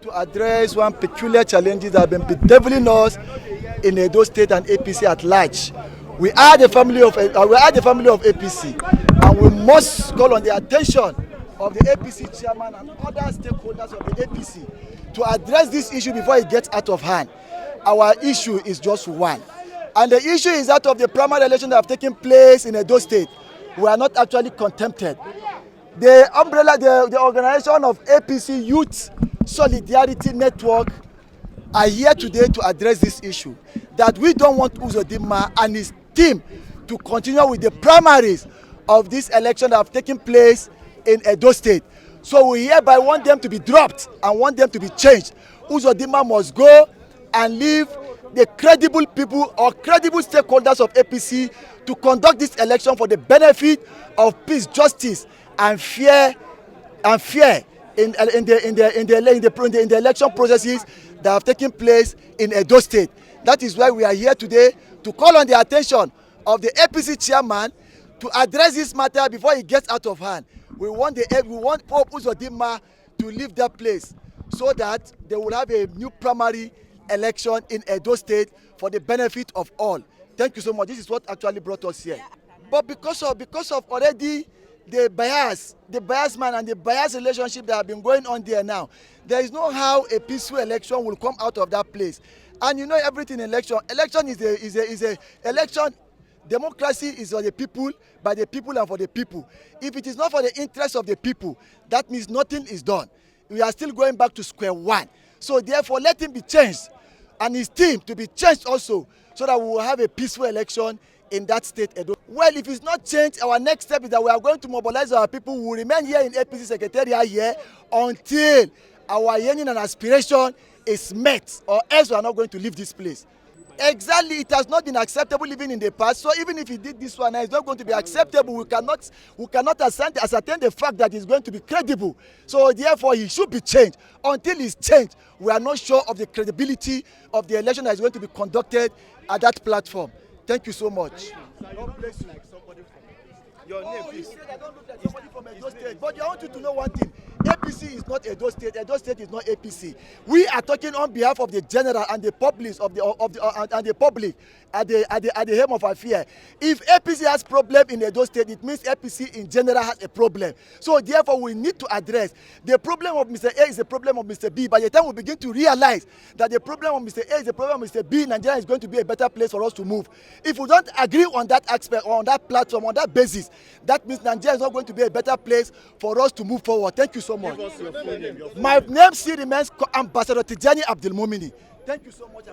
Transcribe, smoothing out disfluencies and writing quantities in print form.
to address one peculiar challenges that have been bedeviling us in Edo State and APC at large. We are the family of APC, and we must call on the attention of the APC chairman and other stakeholders of the APC to address this issue before it gets out of hand. Our issue is just one, and the issue is that of the primary election that have taken place in Edo State. We are not actually contempted. The umbrella, the organization of APC Youth Solidarity Network are here today to address this issue, that we don't want Uzodinma and his team to continue with the primaries of this election that have taken place in Edo State. So we hereby want them to be dropped and want them to be changed. Uzodinma must go and leave the credible people or credible stakeholders of APC to conduct this election for the benefit of peace, justice, and fair in the election processes that have taken place in Edo State. That is why we are here today to call on the attention of the APC chairman to address this matter before it gets out of hand. We want Pope Uzodinma to leave that place so that they will have a new primary election in Edo State for the benefit of all. Thank you so much. This is what actually brought us here. But because of already the bias man and the bias relationship that have been going on there now, there is no how a peaceful election will come out of that place. And you know everything in election is a election. Democracy is for the people, by the people, and for the people. If it is not for the interest of the people, that means nothing is done. We are still going back to square one. So therefore, let him be changed and his team to be changed also, so that we will have a peaceful election in that state. Well, if it's not changed, our next step is that we are going to mobilize our people who will remain here in APC Secretariat here until our yearning and aspiration is met, or else we are not going to leave this place. Exactly, it has not been acceptable even in the past. So even if he did this one, it's not going to be acceptable. We cannot ascertain the fact that he's going to be credible. So therefore, he should be changed. Until he's changed, we are not sure of the credibility of the election that is going to be conducted at that platform. Thank you so much. God bless you. Your name, please. I don't look like somebody from Edo State, but I want you to know one thing. APC is not Edo State. Edo State is not APC. We are talking on behalf of the general and the public and the public at the helm of affair. If APC has problem in Edo State, it means APC in general has a problem. So therefore, we need to address the problem of Mr. A is the problem of Mr. B. By the time we begin to realize that the problem of Mr. A is the problem of Mr. B, Nigeria is going to be a better place for us to move. If we don't agree on that aspect, or on that platform, on that basis, that means Nigeria is not going to be a better place for us to move forward. Thank you so much. My name still remains Ambassador Tijani Abdulmumini. Thank you so much.